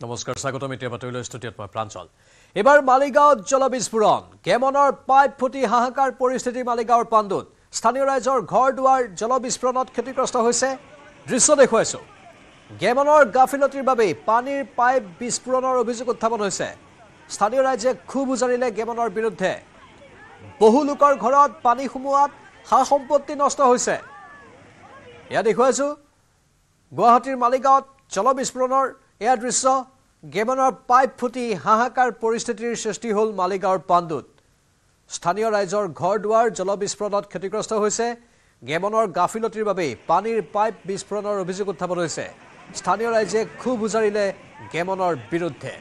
নমস্কাৰ স্বাগতম এতিয়া বাতৰিলৈ ষ্টুডিঅ'ত মই প্ৰাঞ্জল এবাৰ মালিগাঁৱত জলবিস্ফোৰণ কেমনৰ পাইপ ফুটি হাহাকাৰ পৰিস্থিতি মালিগাঁৱৰ পাণ্ডুত স্থানীয় ৰাইজৰ ঘৰ দুৱাৰ জলবিস্ফোৰণত ক্ষতিগ্ৰস্ত হৈছে দৃশ্য দেখুৱাইছো কেমনৰ গাফিলতিৰ বাবে পানীৰ পাইপ বিস্ফোৰণৰ অভিযোগ উত্থাপন হৈছে স্থানীয় ৰাইজে ক্ষোভ উজাৰিলে কেমনৰ বিৰুদ্ধে বহু লোকৰ ঘৰত পানী সোমোৱাত সা সম্পত্তি নষ্ট হৈছে ইয়া দেখুৱাইছো গুৱাহাটীৰ মালিগাঁৱত জলবিস্ফোৰণৰ এয়া দৃশ্য গেমনৰ পাইপ ফুটি হাহাকাৰ পৰিস্থিতিৰ সৃষ্টি হল মালিগাঁৱৰ পাণ্ডুত স্থানীয় ৰাইজৰ ঘৰ দুৱাৰ জলবিস্ফোৰণত ক্ষতিগ্ৰস্ত হৈছে গেমনৰ গাফিলতিৰ বাবে পানীৰ পাইপ বিস্ফোৰণৰ অভিযোগ উত্থাপন হৈছে স্থানীয় ৰাইজে ক্ষোভ উজাৰিলে গেমনৰ বিৰুদ্ধে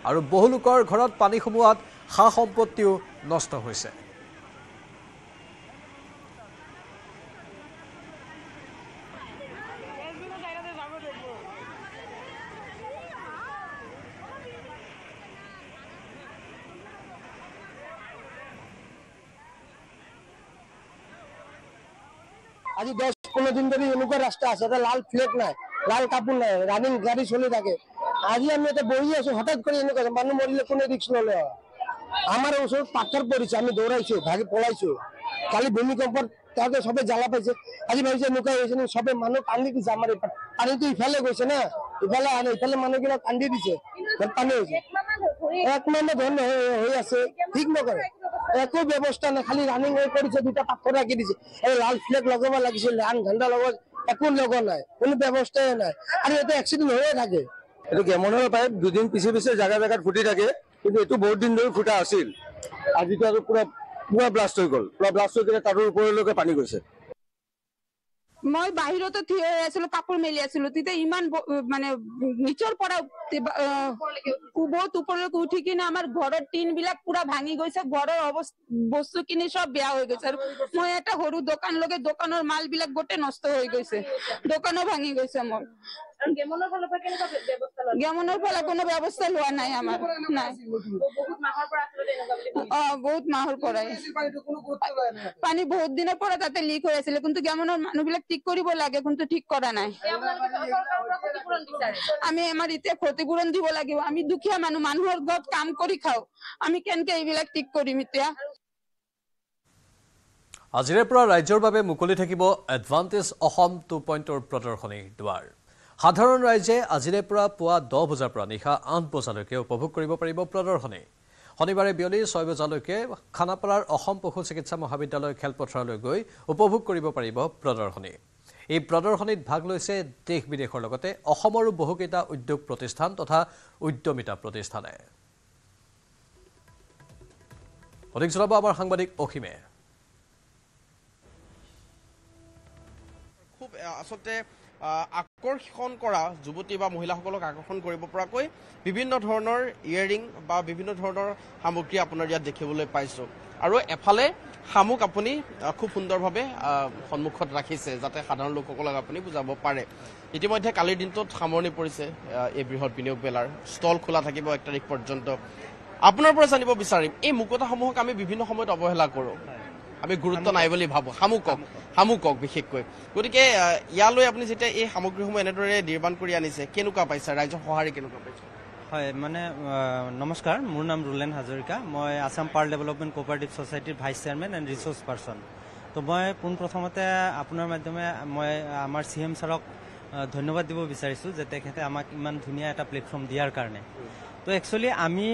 আৰু বহু লোকৰ ঘৰত পানী সোমোৱাত সা সম্পত্তিও নষ্ট হৈছে আজি 10-15 দিন ধৰে এনেকুৱা রাস্তা আছে এটা লাল ফ্লেগ নাই লাল কাপড় নাই রানিং গাড়ি চলি থাকে আজি আমি এটা বহি আছো হঠাৎ করে এনেকুৱা মানুহ মৰিলে কোনে ৰিস্ক ললে আমাৰ ওচৰত পাথৰ পৰিছে আমি দৌৰাইছো ভাগি পলাইছো কালি ভূমিকম্পত তাতে সবে জ্বালা পাইছে আজি ভাবিছে এনেকুৱা হৈছে সবে মানুহ কান্দি দিছে আমাৰ পানীটো ইফালে গৈছে না ইফালে আনে ইফালে মানুহবিলাক কান্দি দিছে পানী হৈছে এক মাহ ধন হৈ আছে ঠিক নকৰে একো ব্যৱস্থা নাই খালি ৰানিং হৈ কৰিছে দুটা পাথৰ ৰাখি দিছে এই লাল ফ্লেগ লগাব লাগিছিল লাল ঝাণ্ডা লগত একো লগা নাই কোনো ব্যৱস্থাই নাই আৰু এটা এক্সিডেন্ট হৈয়ে থাকে এটা গেমনৰ পাইপ দুদিন পিছে পিছে জায়গা জায়গাত ফুটি থাকে কিন্তু এটো বহুত দিন ধৰি ফুটা আছিল আজিটো আৰু পুৰা ব্লাষ্ট হৈ গ'ল পুৰা ব্লাষ্ট হৈ গ'লে তাৰ ওপৰলৈকে পানী গৈছে মই বাহিৰতে থিয় হৈ আছিলো কাপোৰ মেলি আছিলো তেতিয়া ইমান মানে নিচৰ পৰা বহুত ওপৰলৈকে উঠি কিনে আমাৰ ঘৰৰ টিন বিলাক পুৰা ভাঙি গৈছে ঘৰৰ বস্তু কিনি সব বেয়া হৈ গৈছে আৰু মই এটা সৰু দোকান লগে দোকানৰ মাল বিলাক গোটে নষ্ট হৈ গৈছে দোকানো ভাঙি গৈছে মোৰ গেমনৰ ফালৰ পৰা কেনেকুৱা ব্যৱস্থা লোৱা গেমনৰ ফালে কোনো ব্যৱস্থা লোৱা নাই আমাৰ নাই বহুত মাহৰ পৰা আছিল এনেকুৱা বুলি বহুত মাহৰ পৰাই পানী বহুত দিনৰ পৰা তাতে লিক হৈ আছিল কিন্তু গেমনৰ মানুহবিলাক ঠিক কৰিব লাগে কিন্তু ঠিক কৰা নাই আমি আমাৰ এতিয়া ক্ষতিপূৰণ দিব লাগিব আমি দুখীয়া মানুহৰ ঘৰত কাম কৰি খাও আমি কেনকে এইবিলাক ঠিক কৰিম এতিয়া আজিৰে পৰা ৰাজ্যৰ বাবে মুকলি থাকিব এডভান্টেজ অসম 2.0 প্ৰদৰ্শনী দুৱাৰ সাধাৰণ ৰাইজে আজিৰে পৰা পুৱা 10 বজাৰ পৰা নিশা 8 বজালৈকে উপভোগ কৰিব পাৰিব প্ৰদৰ্শনী শনিবাৰে বিয়লি 6 বজালৈকে খানাপাৰাৰ অসম পশু চিকিৎসা মহাবিদ্যালয় খেলপথাৰলৈ গৈ উপভোগ কৰিব পাৰিব প্ৰদৰ্শনী এই প্ৰদৰ্শনীত ভাগ লৈছে দেশ বিদেশৰ লগতে অসমৰো বহুকেইটা উদ্যোগ প্ৰতিষ্ঠান তথা উদ্যমিতা প্ৰতিষ্ঠানে অধিক জনাব আমাৰ সাংবাদিক অখিমে খুব আসলতে আকৰ্ষণ কৰা যুৱতী বা মহিলাসকলক আকৰ্ষণ কৰিব পৰাকৈ বিভিন্ন ধৰণৰ ইয়াৰিং বা বিভিন্ন ধৰণৰ সামগ্ৰী আপোনাৰ ইয়াত দেখিবলৈ পাইছো আৰু এফালে সামুক আপুনি খুব সুন্দৰভাৱে সন্মুখত ৰাখিছে যাতে সাধাৰণ লোকসকলক আপুনি বুজাব পাৰে ইতিমধ্যে কালিৰ দিনটোত সামৰণি পৰিছে এই বৃহৎ বিনিয়োগ মেলাৰ ষ্টল খোলা থাকিব 1 তাৰিখ পৰ্যন্ত আপোনাৰ পৰা জানিব বিচাৰিম এই মুকতাসমূহক আমি বিভিন্ন সময়ত অৱহেলা কৰোঁ আমি গুৰুত্ব নাই বুলি ভাবো সামুকক বিশেষকৈ গতিকে ইয়ালৈ আপুনি যেতিয়া এই সামগ্ৰীসমূহ এনেদৰে নিৰ্মাণ কৰি আনিছে কেনেকুৱা পাইছে ৰাইজৰ সঁহাৰি কেনেকুৱা পাইছে হয় মানে নমস্কাৰ মোৰ নাম ৰুলেন হাজৰিকা মই আসাম পাৰ ডেভেলপমেণ্ট কোঅপাৰেটিভ সোসাইটিৰ vice chairman and resource person তো মই পোনপ্ৰথমতে আপোনাৰ মাধ্যমে মই আমাৰ সিএম ছাৰক ধন্যবাদ দিব বিচাৰিছো যে তেখেতে আমাক ইমান ধুনীয়া এটা প্লেটফৰ্ম দিয়াৰ কাৰণে তো একচুয়ালি আমি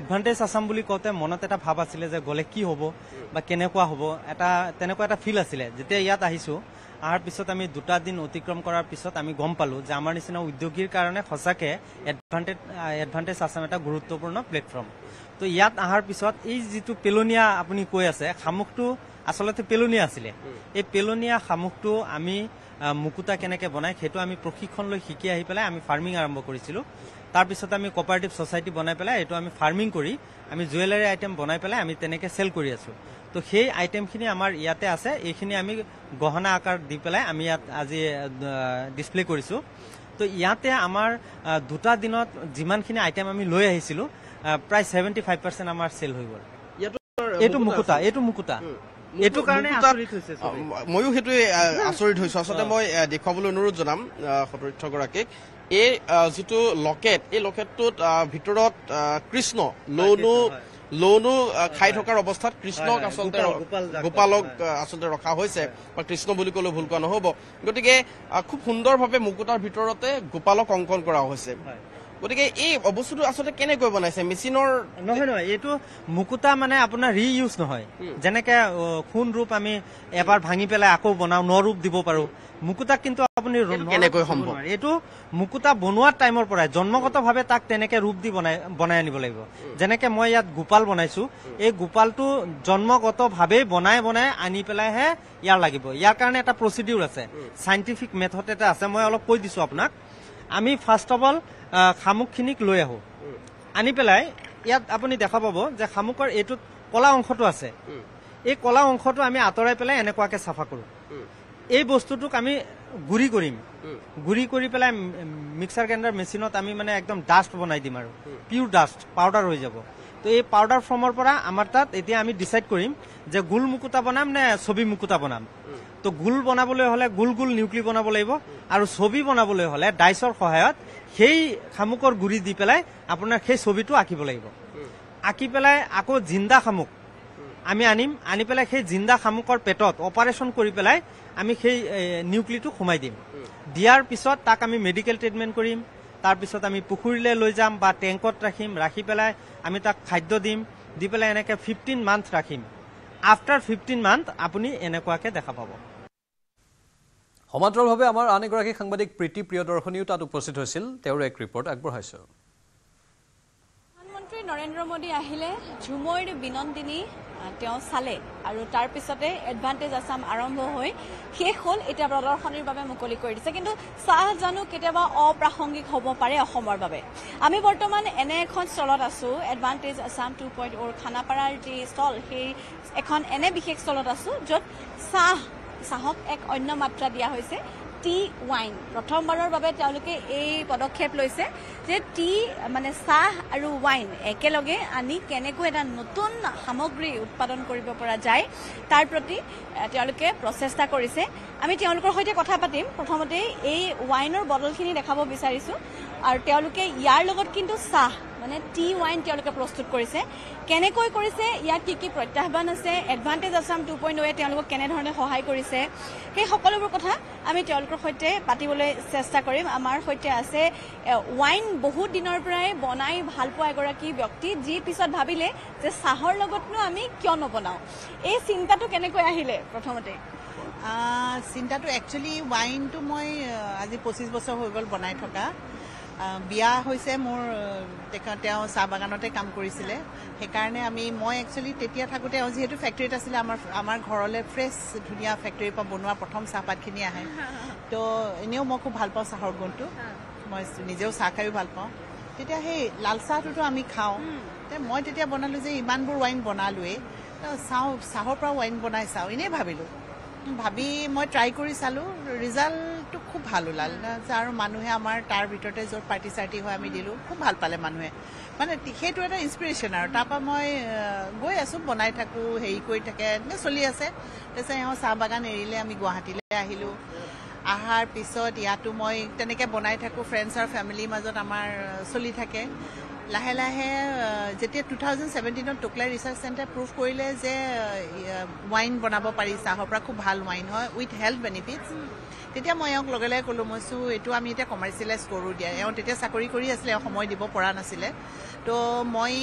এডভান্টেজ আসাম বুলি কওঁতে মনত এটা ভাব আছিলে যে গলে কি হ'ব বা কেনেকুৱা হ'ব এটা তেনেকুৱা এটা ফিল আছিলে যেতিয়া ইয়াত আহিছো আহাৰ পিছত আমি 2 দিন অতিক্ৰম কৰাৰ পিছত আমি গম পালো যে আমাৰ নিচিনা উদ্যোগীৰ কাৰণে সঁচাকে এডভান্টেজ আসাম এটা গুৰুত্বপূৰ্ণ প্লেটফৰ্ম তো ইয়াত আহাৰ পিছত এই যিটো পেলনীয়া আপুনি কৈ আছে সামগ্ৰীটো আসলতে পেলনীয়া আছিলে এই পেলনীয়া সামগ্ৰীটো আমি মুকুতা কেনেকে বনাই সেইটো আমি প্ৰশিক্ষণ লৈ শিকি আহি পেলাই আমি ফাৰ্মিং আৰম্ভ কৰিছিলো তাৰ পিছত আমি কোঅপাৰেটিভ সোসাইটি বনাই পেলাই এটো আমি ফাৰ্মিং কৰি আমি জুৱেলাৰী আইটেম বনাই পেলাই আমি তেনেকে সেল কৰি আছো তো সেই আইটেমখিনি আমাৰ ইয়াতে আছে এইখিনি আমি গহনা আকাৰ দি পেলাই আমি ইয়াত আজি ডিসপ্লে কৰিছো তো ইয়াতে আমাৰ 2 দিনত যিমানখিনি আইটেম আমি লৈ আহিছিলো প্ৰায় 75% আমাৰ সেল হৈ গ'ল এটো মুকুতা এটো কাৰণে আচৰিত হৈছে ময়ো হেতু আচৰিত হৈছো আসলে মই দেখুৱাবলৈ অনুৰোধ জনাম সতীৰ্থগৰাকীক এই যিটো লকেট এই লকেটটোত ভিতৰত কৃষ্ণ লৌনু খাই থকাৰ অৱস্থাত কৃষ্ণক আচলতে গোপালক আচলতে ৰখা হৈছে বা কৃষ্ণ বুলি ক'লেও ভুল কোৱা নহ'ব গতিকে খুব সুন্দৰভাৱে মুকুতাৰ ভিতৰতে গোপালক অংকন কৰা হৈছে গতিকে এই বস্তুটো আচলতে কেনেকৈ বনাইছে মেচিনৰ নহয় এইটো মুকুতা মানে আপোনাৰ ৰিইউজ নহয় যেনেকে সোণ ৰূপ আমি এবাৰ ভাঙি পেলাই আকৌ বনাও ন ৰূপ দিব পাৰো মুকুতাক কিন্তু আপুনি কেনেকৈ সম্ভৱ এইটো মুকুতা বনোৱাৰ টাইমৰ পৰাই জন্মগতভাৱে তাক তেনেকে ৰূপ দি বনাই আনিব লাগিব যেনেকে মই ইয়াত গোপাল বনাইছো এই গোপালটো জন্মগতভাৱে বনাই আনি পেলাইহে ইয়াৰ লাগিব ইয়াৰ কাৰণে এটা প্ৰচিডিউৰ আছে চাইণ্টিফিক মেথড এটা আছে মই অলপ কৈ দিছো আপোনাক আমি ফাৰ্ষ্ট অফ অল শামুকখিনিক লৈ আহো আনি পেলাই ইয়াত আপুনি দেখা পাব যে শামুকৰ এইটোত কলা অংশটো আছে এই কলা অংশটো আমি আঁতৰাই পেলাই এনেকুৱাকে চাফা কৰো এই বস্তুটোক আমি গুড়ি কৰি পেলাই মিক্সাৰ গ্ৰাইণ্ডাৰ মেচিনত আমি মানে একদম ডাষ্ট বনাই দিম আৰু পিউৰ ডাষ্ট পাউডাৰ হৈ যাব তো এই পাউডাৰ ফৰ্মৰ পৰা আমাৰ তাত এতিয়া আমি ডিচাইড কৰিম যে গোল মুকুতা বনাম নে ছবি মুকুতা বনাম তো গোল বনাবলৈ হলে গোল নিউক্লি বনাব লাগিব আৰু ছবি বনাবলৈ হলে ডাইচৰ সহায়ত সেই শামুকৰ গুড়ি দি পেলাই আপোনাৰ সেই ছবিটো আঁকিব লাগিব আঁকি পেলাই আকৌ জিন্দা শামুক আমি আনি পেলাই সেই জিন্দা শামুকৰ পেটত অপাৰেশ্যন কৰি পেলাই আমি সেই নিউক্লিটো সোমাই দিম দিয়াৰ পিছত তাক আমি মেডিকেল ট্ৰিটমেণ্ট কৰিম তাৰপিছত আমি পুখুৰীলৈ লৈ যাম বা টেংকত ৰাখি পেলাই আমি তাক খাদ্য দিম দি পেলাই এনেকৈ 15 মান্থ ৰাখিম আফটাৰ 15 মান্থ আপুনি এনেকুৱাকে দেখা পাব সমান্তৰালভাৱে আমাৰ আন এগৰাকী সাংবাদিক প্ৰীতি প্ৰিয়দৰ্শনীও তাত উপস্থিত হৈছিল তেওঁৰ এক ৰিপৰ্ট আগবঢ়াইছো প্ৰধানমন্ত্ৰী নৰেন্দ্ৰ মোদী আহিলে ঝুমৈৰ বিনন্দিনী তেওঁ চালে আৰু তাৰ পিছতে এডভান্টেজ আসাম আৰম্ভ হৈ শেষ হ'ল এতিয়া প্ৰদৰ্শনীৰ বাবে মুকলি কৰি দিছে কিন্তু চাহ জানো কেতিয়াবা অপ্ৰাসংগিক হ'ব পাৰে অসমৰ বাবে আমি বৰ্তমান এনে এখন ষ্টলত আছো এডভান্টেজ আসাম 2.0 খানাপাৰাৰ যি ষ্টল সেই এখন এনে বিশেষ ষ্টলত আছো য'ত চাহক এক অন্য মাত্ৰা দিয়া হৈছে টি ওয়াইন প্ৰথমবাৰৰ বাবে তেওঁলোকে এই পদক্ষেপ লৈছে যে টি মানে চাহ আৰু ওয়াইন একেলগে আনি কেনেকৈ এটা নতুন সামগ্ৰী উৎপাদন কৰিব পৰা যায় তাৰ প্ৰতি তেওঁলোকে প্ৰচেষ্টা কৰিছে আমি তেওঁলোকৰ সৈতে কথা পাতিম প্ৰথমতে এই ওয়াইনৰ বটলখিনি দেখাব বিচাৰিছো আৰু তেওঁলোকে ইয়াৰ লগত কিন্তু চাহ মানে টি ওয়াইন তেওঁলোকে প্ৰস্তুত কৰিছে কেনেকৈ কৰিছে ইয়াত কি প্ৰত্যাহ্বান আছে এডভান্টেজ আসাম 2.0 তেওঁলোকক কেনেধৰণে সহায় কৰিছে সেই সকলোবোৰ কথা আমি তেওঁলোকৰ সৈতে পাতিবলৈ চেষ্টা কৰিম আমাৰ সৈতে আছে ওয়াইন বহুত দিনৰ পৰাই বনাই ভাল পোৱা এগৰাকী ব্যক্তি যি পিছত ভাবিলে যে চাহৰ লগতনো আমি কিয় নবনাও এই চিন্তাটো কেনেকৈ আহিলে প্ৰথমতে চিন্তাটো একচুৱেলি ওয়াইনটো মই আজি 25 বছৰ হৈ গ'ল বনাই থকা বিয়া হৈছে মোৰ তেওঁ চাহ বাগানতে কাম কৰিছিলে সেইকাৰণে মই একচুৱেলি তেতিয়া থাকোঁতে যিহেতু ফেক্টৰীত আছিলে আমাৰ ঘৰলৈ ফ্ৰেছ ধুনীয়া ফেক্টৰীৰ পৰা বনোৱা প্ৰথম চাহপাতখিনি আহে তো এনেও মই খুব ভাল পাওঁ চাহৰ গুণটো মই নিজেও চাহ খায়ো ভাল পাওঁ তেতিয়া সেই লাল চাহটোতো আমি খাওঁ মই তেতিয়া বনালোঁ যে ইমানবোৰ ৱাইন বনালোৱেই চাহৰ পৰা ৱাইন বনাই চাওঁ এনেই ভাবি মই ট্ৰাই কৰি চালোঁ ৰিজাল্টটো খুব ভাল ওলাল আৰু মানুহে আমাৰ তাৰ ভিতৰতে য'ত পাৰ্টি চাৰ্টি হয় আমি দিলোঁ খুব ভাল পালে মানুহে মানে সেইটো এটা ইনস্পিৰেশ্যন আৰু তাৰপৰা মই গৈ আছোঁ বনাই থাকোঁ হেৰি কৰি থাকে এনেকৈ চলি আছে তাৰপিছত চাহ বাগান এৰিলে আমি গুৱাহাটীলৈ আহিলোঁ আহাৰ পিছত ইয়াতো মই তেনেকৈ বনাই থাকোঁ ফ্ৰেণ্ডছ আৰু ফেমিলিৰ মাজত আমাৰ চলি থাকে লাহে লাহে যেতিয়া 2017ত টোকলাই ৰিচাৰ্চ চেণ্টাৰে প্ৰুভ কৰিলে যে ৱাইন বনাব পাৰি চাহৰ পৰা খুব ভাল ৱাইন হয় উইথ হেল্থ বেনিফিটছ তেতিয়া মই এওঁক লগে লগে ক'লোঁ মই এইটো আমি এতিয়া কমাৰ্চিয়েলাইজ কৰোঁ দিয়া এওঁ তেতিয়া চাকৰি কৰি আছিলে এওঁ সময় দিব পৰা নাছিলে তো মই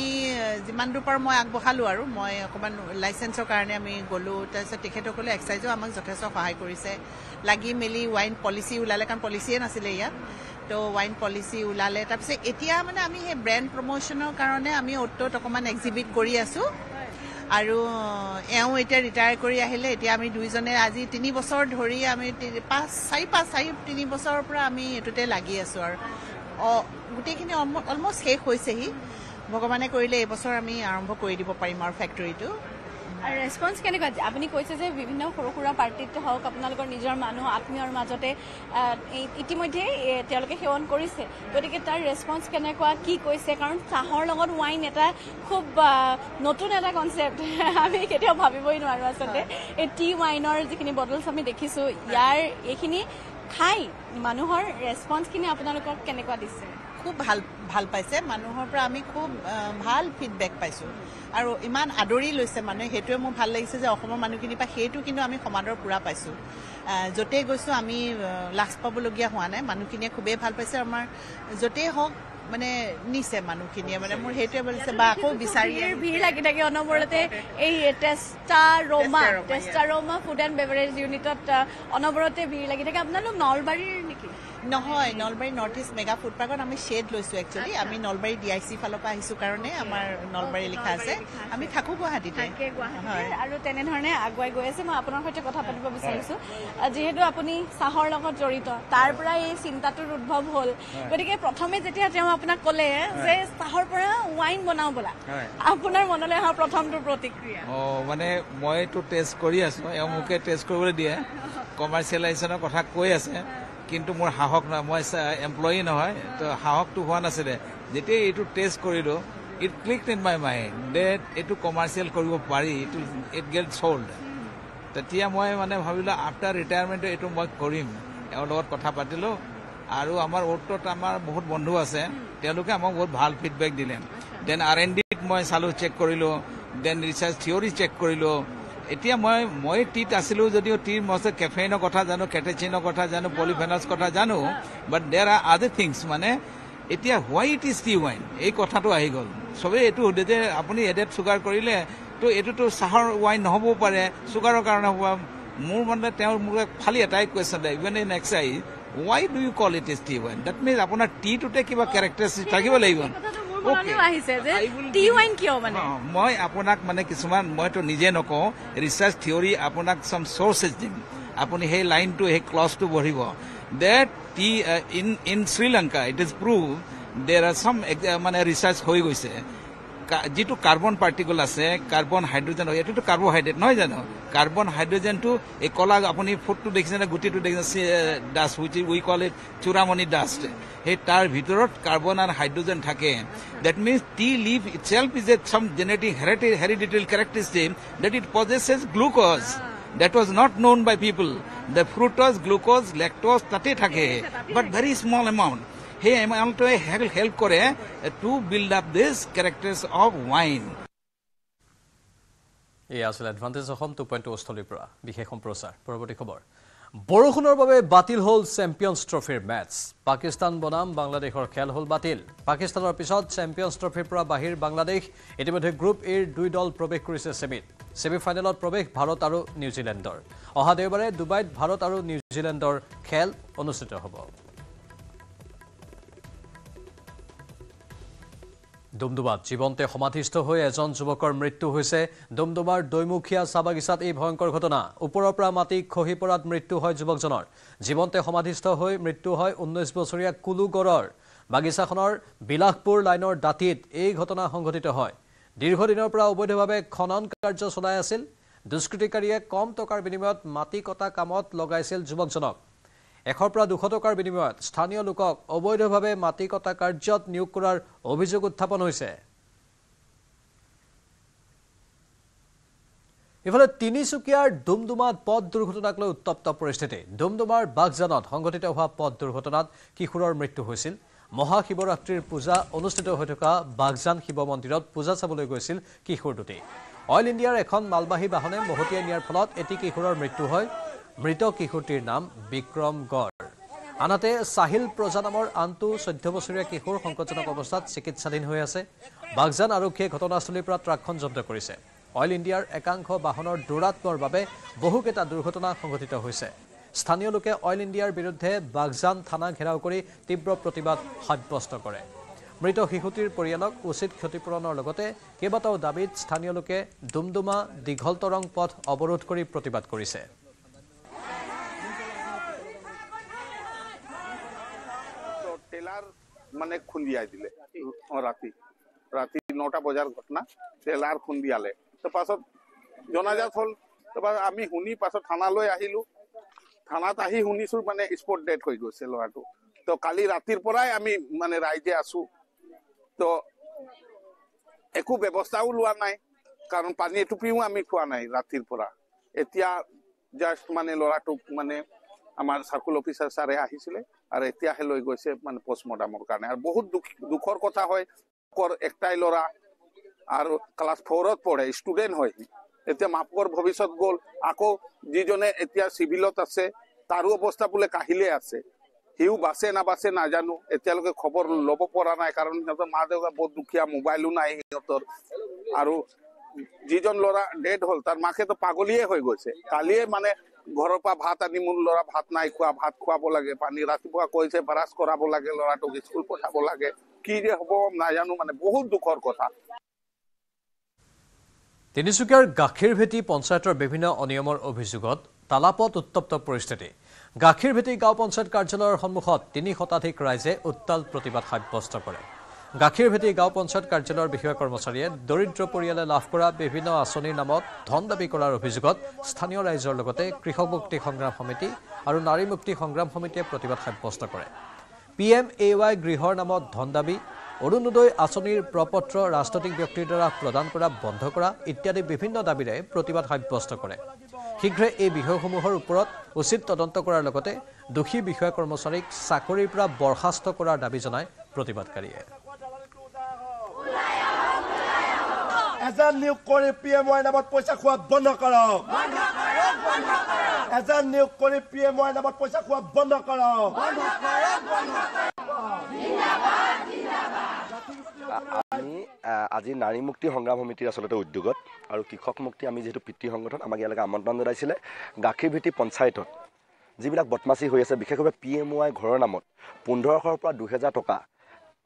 যিমান দূৰ পাৰোঁ মই আগবঢ়ালোঁ আৰু মই অকণমান লাইচেঞ্চৰ কাৰণে আমি গ'লোঁ তাৰপিছত তেখেতসকলে এক্সাইজেও আমাক যথেষ্ট সহায় কৰিছে লাগি মেলি ৱাইন পলিচি ওলালে কাৰণ পলিচিয়ে নাছিলে ইয়াত তো ৱাইন পলিচি ওলালে তাৰপিছত এতিয়া মানে আমি সেই ব্ৰেণ্ড প্ৰমোশ্যনৰ কাৰণে আমি অ'টত অকণমান এক্সিবিট কৰি আছোঁ আৰু এওঁ এতিয়া ৰিটায়াৰ কৰি আহিলে এতিয়া আমি দুইজনে আজি 3 বছৰ ধৰি আমি 3 বছৰৰ পৰা আমি এইটোতে লাগি আছোঁ আৰু গোটেইখিনি অলমষ্ট শেষ হৈছেহি ভগৱানে কৰিলে এইবছৰ আমি আৰম্ভ কৰি দিব পাৰিম আৰু ফেক্টৰীটো আৰু ৰেছপন্স কেনেকুৱা আপুনি কৈছে যে বিভিন্ন সৰু সুৰা পাৰ্টিত হওক আপোনালোকৰ নিজৰ মানুহ আত্মীয়ৰ মাজতে ইতিমধ্যে তেওঁলোকে সেৱন কৰিছে গতিকে তাৰ ৰেছপন্স কেনেকুৱা কি কৈছে কাৰণ চাহৰ লগত ৱাইন এটা খুব নতুন এটা কনচেপ্ট আমি কেতিয়াও ভাবিবই নোৱাৰোঁ আচলতে এই টি ৱাইনৰ যিখিনি বটলছ আমি দেখিছোঁ ইয়াৰ এইখিনি খাই মানুহৰ ৰেছপন্সখিনি আপোনালোকক কেনেকুৱা দিছে খুব ভাল পাইছে মানুহৰ পৰা আমি খুব ভাল ফিডবেক পাইছোঁ আৰু ইমান আদৰি লৈছে মানুহে সেইটোৱে মোৰ ভাল লাগিছে যে অসমৰ মানুহখিনিৰ পৰা সেইটো কিন্তু আমি সমাদৰ পূৰা পাইছোঁ য'তেই গৈছোঁ আমি লাজ পাবলগীয়া হোৱা নাই মানুহখিনিয়ে খুবেই ভাল পাইছে আমাৰ য'তেই হওক মানে নিছে মানুহখিনিয়ে মানে মোৰ সেইটোৱে বলিছে বা আকৌ বিচাৰি ভিৰ লাগি থাকে অনবৰতে এই টেষ্টাৰোমা ফুড এণ্ড বেভাৰেজ ইউনিটত অনবৰতে ভিৰ লাগি থাকে আপোনালোক নলবাৰীৰ নেকি নহয় Nalbari north east mega food পাৰ্কত আমি শ্বেড লৈছোঁ একচুৱেলি আমি নলবাৰী DIC ফালৰ পৰা আহিছোঁ কাৰণে আমাৰ নলবাৰী লিখা আছে আমি থাকোঁ গুৱাহাটীতে আৰু তেনেধৰণে আগুৱাই গৈ আছে মই আপোনাৰ সৈতে কথা পাতিব বিচাৰিছোঁ যিহেতু আপুনি চাহৰ লগত জড়িত তাৰ পৰা এই চিন্তাটোৰ উদ্ভৱ হ'ল গতিকে প্ৰথমে যেতিয়া তেওঁ আপোনাক ক'লে যে চাহৰ পৰা ৱাইন বনাওঁ বোলা আপোনাৰ মনলৈ অহা প্ৰথমটো প্ৰতিক্ৰিয়া মানে মইতো টেষ্ট কৰি আছোঁ এওঁ মোকে টেষ্ট কৰিবলৈ দিয়ে কমাৰ্চিয়েলাইজেশ্যনৰ কথা কৈ আছে কিন্তু মোৰ সাহস নহয় মই এমপ্লয়ী নহয় তো সাহসটো হোৱা নাছিলে যেতিয়া এইটো টেষ্ট কৰিলোঁ it clicked in my mind that এইটো কমাৰ্চিয়েল কৰিব পাৰি ইট গেট চল্ড তেতিয়া মই মানে ভাবিলোঁ আফটাৰ ৰিটায়াৰমেণ্টটো এইটো মই কৰিম এওঁৰ লগত কথা পাতিলোঁ আৰু আমাৰ ওটত আমাৰ বহুত বন্ধু আছে তেওঁলোকে আমাক বহুত ভাল ফিডবেক দিলে দেন R&Dত মই চালোঁ চেক কৰিলোঁ দেন ৰিচাৰ্চ থিয়ৰী চেক কৰিলোঁ এতিয়া মই টিত আছিলোঁ যদিও টিৰ মই কেফেইনৰ কথা জানো কেটেচিনৰ কথা জানো পলিফেনলছ কথা জানো বাট দেৰ আৰ আদাৰ থিংছ মানে এতিয়া হোৱাই ইট ইজ টি ৱাইন এই কথাটো আহি গ'ল চবেই এইটো সোধে যে আপুনি এডেড চুগাৰ কৰিলে তো এইটোতো চাহৰ ৱাইন নহ'বও পাৰে চুগাৰৰ কাৰণে হ'ব মোৰ মানে তেওঁৰ মোক খালি এটাই কুৱেশ্যন দিয়ে even in excise why do you call it as tea wine? That means আপোনাৰ টিটোতে কিবা কেৰেক্টাৰিষ্টিক থাকিব লাগিব মই আপোনাক মানে কিছুমান মইতো নিজে নকওঁ ৰিচাৰ্চ থিয়ৰী আপোনাক চাম চ'ৰ্চেছ দিম আপুনি সেই লাইনটো সেই ক্লজটো পঢ়িব that T in Sri Lanka it is prove দেৰ আৰ চাম মানে ৰিচাৰ্চ হৈ গৈছে যিটো কাৰ্বন পাৰ্টিকল আছে কাৰ্বন হাইড্ৰজেন হয় এইটোতো কাৰ্বহাইড্ৰেট নহয় জানো কাৰ্বন হাইড্ৰজেনটো এই কলা আপুনি ফুডটো দেখিছে নে গুটিটো দেখিছে dust which we call it চূড়ামণি ডাষ্ট সেই তাৰ ভিতৰত কাৰ্বন আৰু হাইড্ৰজেন থাকে that means tea leaf itself is a some genetic hereditary characteristic that it possesses glucose that was not known by people the fructose glucose lactose তাতে থাকে but very small amount সেই এমাউণ্টটোৱে help কৰে to build up this characters of wine এই আছিল advantage Assam 2.0 স্থলীৰ পৰা বিশেষ সম্প্ৰচাৰ পৰৱৰ্তী খবৰ বৰষুণৰ বাবে বাতিল হ'ল চেম্পিয়নছ ট্ৰফিৰ মেচ পাকিস্তান বনাম বাংলাদেশৰ খেল হ'ল বাতিল পাকিস্তানৰ পিছত চেম্পিয়নছ ট্ৰফিৰ পৰা বাহিৰ বাংলাদেশ ইতিমধ্যে গ্ৰুপ এৰ 2 দল প্ৰৱেশ কৰিছে ছেমি ফাইনেলত প্ৰৱেশ ভাৰত আৰু নিউজিলেণ্ডৰ অহা দেওবাৰে ডুবাইত ভাৰত আৰু নিউজিলেণ্ডৰ খেল অনুষ্ঠিত হ'ব ডুমডুমাত জীৱন্তে সমাধিস্থ হৈ এজন যুৱকৰ মৃত্যু হৈছে ডুমডুমাৰ দৈমুখীয়া চাবাগিচাত এই ভয়ংকৰ ঘটনা ওপৰৰ পৰা মাটি খহি পৰাত মৃত্যু হয় যুৱকজনৰ জীৱন্তে সমাধিস্থ হৈ মৃত্যু হয় 19 বছৰীয়া কুলুগড়ৰ বাগিচাখনৰ বিলাসপুৰ লাইনৰ দাঁতিত এই ঘটনা সংঘটিত হয় দীৰ্ঘদিনৰ পৰা অবৈধভাৱে খনন কাৰ্য চলাই আছিল দুষ্কৃতিকাৰীয়ে কম টকাৰ বিনিময়ত মাটি কটা কামত লগাইছিল যুৱকজনক 100 পৰা 200 টকাৰ বিনিময়ত স্থানীয় লোকক অবৈধভাৱে মাটি কটা কাৰ্যত নিয়োগ কৰাৰ অভিযোগ উত্থাপন হৈছে ইফালে তিনিচুকীয়াৰ ডুমডুমাত পথ দুৰ্ঘটনাক লৈ উত্তপ্ত পৰিস্থিতি ডুমডুমাৰ বাগজানত সংঘটিত হোৱা পথ দুৰ্ঘটনাত কিশোৰৰ মৃত্যু হৈছিল মহাশিৱৰাত্ৰিৰ পূজা অনুষ্ঠিত হৈ থকা বাগজান শিৱ মন্দিৰত পূজা চাবলৈ গৈছিল কিশোৰ দুটি অইল ইণ্ডিয়াৰ এখন মালবাহী বাহনে মহতিয়াই নিয়াৰ ফলত এটি কিশোৰৰ মৃত্যু হয় মৃত কিশোৰটিৰ নাম বিক্ৰম গড় আনহাতে সাহিল প্ৰজা নামৰ আনটো 14 বছৰীয়া কিশোৰ সংকটজনক অৱস্থাত চিকিৎসাধীন হৈ আছে বাগজান আৰক্ষীয়ে ঘটনাস্থলীৰ পৰা ট্ৰাকখন জব্দ কৰিছে অইল ইণ্ডিয়াৰ একাংশ বাহনৰ দুৰাত্মৰ বাবে বহুকেইটা দুৰ্ঘটনা সংঘটিত হৈছে স্থানীয় লোকে অইল ইণ্ডিয়াৰ বিৰুদ্ধে বাগজান থানা ঘেৰাও কৰি তীব্ৰ প্ৰতিবাদ সাব্যস্ত কৰে মৃত শিশুটিৰ পৰিয়ালক উচিত ক্ষতিপূৰণৰ লগতে কেইবাটাও দাবীত স্থানীয় লোকে ডুমডুমা দীঘলতৰং পথ অৱৰোধ কৰি প্ৰতিবাদ কৰিছে মানে খুন্দিয়াই দিলে ৰাতি 9টা বজাৰ ঘটনা টেলাৰ খুন্দিয়ালে তো পাছত জনাজাত হ'ল তো আমি শুনি পাছত থানালৈ আহিলো থানাত আহি শুনিছো মানে স্পট ডেথ হৈ গৈছে ল'ৰাটো তো কালি ৰাতিৰ পৰাই আমি মানে ৰাইজে আছো তো একো ব্যৱস্থাও লোৱা নাই কাৰণ পানী এটুপিও আমি খোৱা নাই ৰাতিৰ পৰা এতিয়া জাষ্ট মানে ল'ৰাটোক মানে আমাৰ সাৰ্কুল অফিচাৰ ছাৰে আহিছিলে আৰু এতিয়াহে লৈ গৈছে মানে পোষ্টমৰ্টমৰ কাৰণে আৰু বহুত দুখৰ কথা হয় একটাই ল'ৰা আৰু ক্লাছ 4ত পঢ়ে ষ্টুডেণ্ট হয় এতিয়া মাপকৰ ভৱিষ্যত গ'ল আকৌ যিজনে এতিয়া চিভিলত আছে তাৰো অৱস্থা বোলে কাহিলে আছে সিও বাছে নাবাছে নাজানো এতিয়ালৈকে খবৰ ল'ব পৰা নাই কাৰণ সিহঁতৰ মা দেউতা বহুত দুখীয়া মোবাইলো নাই সিহঁতৰ আৰু যিজন ল'ৰা ডেড হ'ল তাৰ মাকেতো পাগলিয়ে হৈ গৈছে কালিয়ে মানে ঘৰৰ পৰা ভাত আনি মোৰ ল'ৰা ভাত নাই খোৱা ভাত খুৱাব লাগে পানী ৰাতিপুৱা কৈছে ব্ৰাছ কৰাব লাগে ল'ৰাটোক স্কুল পঠাব লাগে কি যে হ'ব নাজানো মানে বহুত দুখৰ কথা তিনিচুকীয়াৰ গাখীৰভেটি পঞ্চায়তৰ বিভিন্ন অনিয়মৰ অভিযোগত তালাপত উত্তপ্ত পৰিস্থিতি গাখীৰভেটি গাঁও পঞ্চায়ত কাৰ্যালয়ৰ সন্মুখত ৩ শতাধিক ৰাইজে উত্তাল প্ৰতিবাদ সাব্যস্ত কৰে গাখীৰভেটি গাঁও পঞ্চায়ত কাৰ্যালয়ৰ বিষয়া কৰ্মচাৰীয়ে দৰিদ্ৰ পৰিয়ালে লাভ কৰা বিভিন্ন আঁচনিৰ নামত ধন দাবী কৰাৰ অভিযোগত স্থানীয় ৰাইজৰ লগতে কৃষক মুক্তি সংগ্ৰাম সমিতি আৰু নাৰী মুক্তি সংগ্ৰাম সমিতিয়ে প্ৰতিবাদ সাব্যস্ত কৰে PMAY গৃহৰ নামত ধন দাবী অৰুণোদয় আঁচনিৰ প্ৰপত্ৰ ৰাজনৈতিক ব্যক্তিৰ দ্বাৰা প্ৰদান কৰা বন্ধ কৰা ইত্যাদি বিভিন্ন দাবীৰে প্ৰতিবাদ সাব্যস্ত কৰে শীঘ্ৰে এই বিষয়সমূহৰ ওপৰত উচিত তদন্ত কৰাৰ লগতে দোষী বিষয়া কৰ্মচাৰীক চাকৰিৰ পৰা বৰ্খাস্ত কৰাৰ দাবী জনায় প্ৰতিবাদকাৰীয়ে এজন নিয়োগ কৰি PMY নামত পইচা খোৱা বন্ধ কৰক এজন নিয়োগ কৰি PMY নামত পইচা খোৱা বন্ধ কৰক আমি আজি নাৰী মুক্তি সংগ্ৰাম সমিতিৰ আচলতে উদ্যোগত আৰু কৃষক মুক্তি আমি যেহেতু পিতৃ সংগঠন আমাক ইয়ালৈকে আমন্ত্ৰণ জনাইছিলে গাখীৰভেটি পঞ্চায়তত যিবিলাক বদমাচি হৈ আছে বিশেষভাৱে PMY ঘৰৰ নামত 1500 পৰা 2000 টকা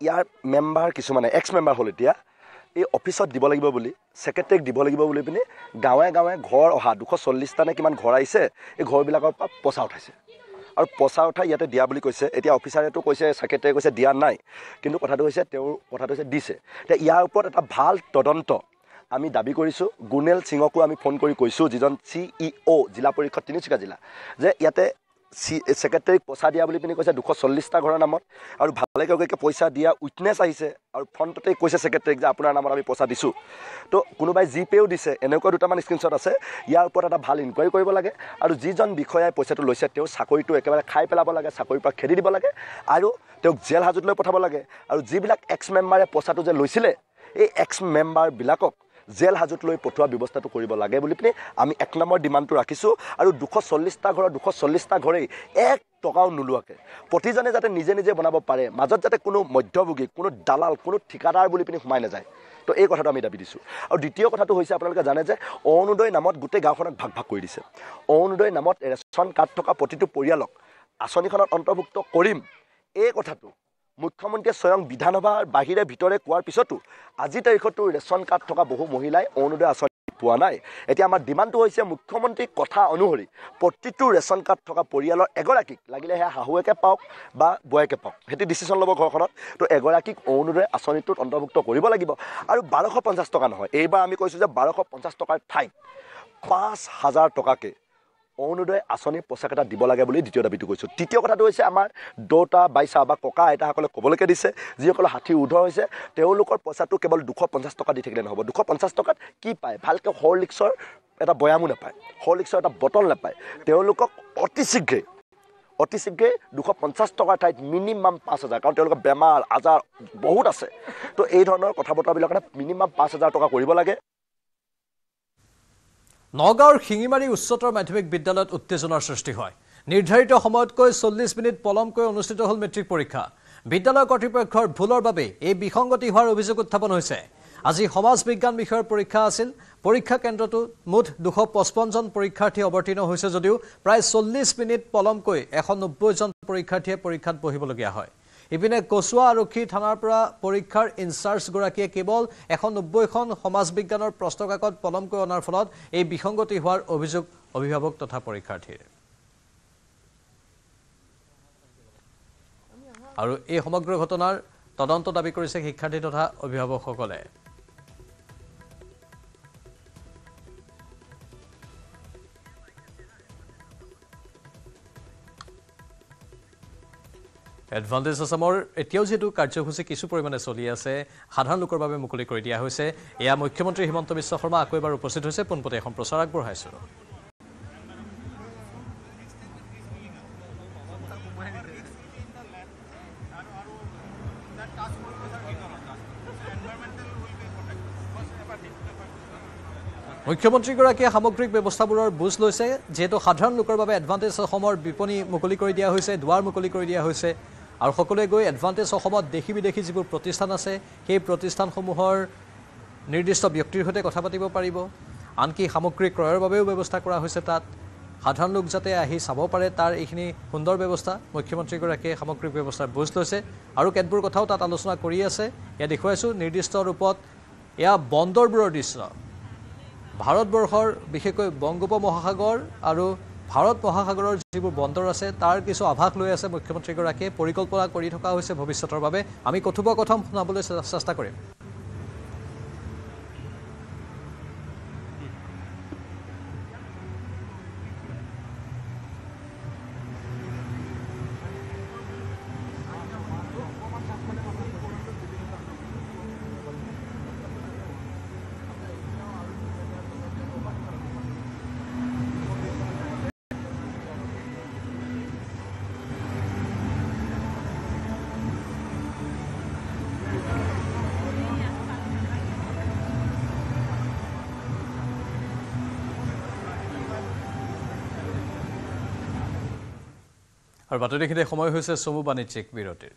ইয়াৰ মেম্বাৰ কিছুমানে এক্স মেম্বাৰ হ'ল এতিয়া এই অফিসত দিব লাগিব বুলি সেক্ৰেটাৰীক দিব লাগিব বুলি পিনে গাঁৱে গাঁৱে ঘৰ অহা 240টা নে কিমান ঘৰ আহিছে এই ঘৰবিলাকৰ পৰা পইচা উঠাইছে আৰু পইচা উঠাই ইয়াতে দিয়া বুলি কৈছে এতিয়া অফিচাৰেটো কৈছে সেক্ৰেটাৰীয়ে কৈছে দিয়া নাই কিন্তু কথাটো হৈছে তেওঁৰ কথাটো হৈছে দিছে তে ইয়াৰ ওপৰত এটা ভাল তদন্ত আমি দাবী কৰিছো গুণেল সিঙকো আমি ফোন কৰি কৈছো যিজন CEO জিলা পৰিষদ তিনিচুকীয়া জিলা যে ইয়াতে সেক্ৰেটাৰীক পইচা দিয়া বুলি পিনে কৈছে 240টা ঘৰৰ নামত আৰু ভালেকৈ পইচা দিয়া উইটনেছ আহিছে আৰু ফোনতে কৈছে সেক্ৰেটাৰীক যে আপোনাৰ নামত আমি পইচা দিছো তো কোনোবাই জিপেও দিছে এনেকুৱা দুটামান স্ক্ৰীনশ্বট আছে ইয়াৰ ওপৰত এটা ভাল ইনকুৱাৰী কৰিব লাগে আৰু যিজন বিষয়াই পইচাটো লৈছে তেওঁ চাকৰিটো একেবাৰে খাই পেলাব লাগে চাকৰিৰ পৰা খেদি দিব লাগে আৰু তেওঁক জেল হাজতলৈ পঠাব লাগে আৰু যিবিলাক এক্স মেম্বাৰে পইচাটো যে লৈছিলে এই এক্স মেম্বাৰবিলাকক জেল হাজত লৈ পঠোৱা ব্যৱস্থাটো কৰিব লাগে বুলি পিনে আমি 1 নম্বৰ ডিমাণ্ডটো ৰাখিছো আৰু 240টা ঘৰৰ 240টা ঘৰেই 1 টকাও নোলোৱাকে প্ৰতিজনে যাতে নিজে নিজে বনাব পাৰে মাজত যাতে কোনো মধ্যভোগী কোনো দালাল কোনো ঠিকাদাৰ বুলি পিনে সোমাই নাযায় তো এই কথাটো আমি দাবী দিছোঁ আৰু দ্বিতীয় কথাটো হৈছে আপোনালোকে জানে যে অৰুণোদয় নামত গোটেই গাঁওখনক ভাগ ভাগ কৰি দিছে অৰুণোদয় নামত ৰেচন কাৰ্ড থকা প্ৰতিটো পৰিয়ালক আঁচনিখনত অন্তৰ্ভুক্ত কৰিম এই কথাটো মুখ্যমন্ত্ৰীয়ে স্বয়ং বিধানসভাৰ বাহিৰে ভিতৰে কোৱাৰ পিছতো আজি তাৰিখতো ৰেচন কাৰ্ড থকা বহু মহিলাই অৰুণোদয় আঁচনি পোৱা নাই এতিয়া আমাৰ ডিমাণ্ডটো হৈছে মুখ্যমন্ত্ৰীৰ কথা অনুসৰি প্ৰতিটো ৰেচন কাৰ্ড থকা পৰিয়ালৰ এগৰাকীক লাগিলে হে হাহুৱেকে পাওক বা বয়েকে পাওক হেতি ডিসিশন ল'ব ঘৰখনত তো এগৰাকীক অৰুণোদয় আঁচনিটোত অন্তৰ্ভুক্ত কৰিব লাগিব আৰু 1250 টকা নহয় এইবাৰ আমি কৈছো যে 1250 টকাৰ ঠাইত 5000 টকাকে অৰুণোদয় আঁচনি পইচাকেইটা দিব লাগে বুলি দ্বিতীয় দাবীটো কৈছোঁ তৃতীয় কথাটো হৈছে আমাৰ দৌতা বাইচা বা ককা আইতাসকলে ক'বলৈকে দিছে যিসকলে 60 ঊৰ্ধ হৈছে তেওঁলোকৰ পইচাটো কেৱল 250 টকা দি থাকিলে নহ'ব 250 টকাত কি পায় ভালকৈ হৰলিক্সৰ এটা বয়ামো নাপায় হৰলিক্সৰ এটা বটল নাপায় তেওঁলোকক অতি শীঘ্ৰে 250 টকাৰ ঠাইত মিনিমাম 5000 কাৰণ তেওঁলোকৰ বেমাৰ আজাৰ বহুত আছে তো এই ধৰণৰ কথা বতৰাবিলাকৰ মিনিমাম 5000 টকা কৰিব লাগে নগাঁৱৰ শিঙিমাৰী উচ্চতৰ মাধ্যমিক বিদ্যালয়ত উত্তেজনাৰ সৃষ্টি হয় নিৰ্ধাৰিত সময়তকৈ 40 মিনিট পলমকৈ অনুষ্ঠিত হ'ল মেট্ৰিক পৰীক্ষা বিদ্যালয় কৰ্তৃপক্ষৰ ভুলৰ বাবে এই বিসংগতি হোৱাৰ অভিযোগ উত্থাপন হৈছে আজি সমাজ বিজ্ঞান বিষয়ৰ পৰীক্ষা আছিল পৰীক্ষা কেন্দ্ৰটো মুঠ 255 জন পৰীক্ষাৰ্থী অৱতীৰ্ণ হৈছে যদিও প্ৰায় 40 মিনিট পলমকৈ 190 জন পৰীক্ষাৰ্থীয়ে পৰীক্ষাত বহিবলগীয়া হয় ইপিনে কচুৱা আৰক্ষী থানাৰ পৰা পৰীক্ষাৰ ইনচাৰ্জ গৰাকীয়ে কেৱল 190খন সমাজ বিজ্ঞানৰ প্ৰশ্নকাকত পলমকৈ অনাৰ ফলত এই বিসংগতি হোৱাৰ অভিযোগ অভিভাৱক তথা পৰীক্ষাৰ্থীৰ আৰু এই সমগ্ৰ ঘটনাৰ তদন্ত দাবী কৰিছে শিক্ষাৰ্থী তথা অভিভাৱকসকলে এডভান্টেজ আসামৰ এতিয়াও যেটো কাৰ্যসূচী কিছু পৰিমাণে চলি আছে সাধাৰণ লোকৰ বাবে মুকলি কৰি দিয়া হৈছে এয়া মুখ্যমন্ত্ৰী হিমন্ত বিশ্ব শৰ্মা আকৌ এবাৰ উপস্থিত হৈছে পোনপটীয়া সম্প্ৰচাৰ আগবঢ়াইছো মুখ্যমন্ত্ৰীগৰাকীয়ে সামগ্ৰিক ব্যৱস্থাবোৰৰ বুজ লৈছে যেহেতু সাধাৰণ লোকৰ বাবে এডভান্টেজ অসমৰ বিপণী মুকলি কৰি দিয়া হৈছে দুৱাৰ মুকলি কৰি দিয়া হৈছে আৰু সকলোৱে গৈ এডভান্টেজ অসমত দেশী বিদেশী যিবোৰ প্ৰতিষ্ঠান আছে সেই প্ৰতিষ্ঠানসমূহৰ নিৰ্দিষ্ট ব্যক্তিৰ সৈতে কথা পাতিব পাৰিব আনকি সামগ্ৰী ক্ৰয়ৰ বাবেও ব্যৱস্থা কৰা হৈছে তাত সাধাৰণ লোক যাতে আহি চাব পাৰে তাৰ এইখিনি সুন্দৰ ব্যৱস্থা মুখ্যমন্ত্ৰীগৰাকীয়ে সামগ্ৰিক ব্যৱস্থাৰ বুজ লৈছে আৰু কেতবোৰ কথাও তাত আলোচনা কৰি আছে এয়া দেখুৱাইছোঁ নিৰ্দিষ্ট ৰূপত এয়া বন্দৰবোৰৰ দৃশ্য ভাৰতবৰ্ষৰ বিশেষকৈ বংগোপমহাসাগৰ আৰু ভাৰত মহাসাগৰৰ যিবোৰ বন্দৰ আছে তাৰ কিছু আভাস লৈ আছে মুখ্যমন্ত্ৰীগৰাকীয়ে পৰিকল্পনা কৰি থকা হৈছে ভৱিষ্যতৰ বাবে আমি কথোপকথন শুনাবলৈ চেষ্টা কৰিম আৰু বাতৰিখিনিতে সময় হৈছে চমু বাণিজ্যিক বিৰতিৰ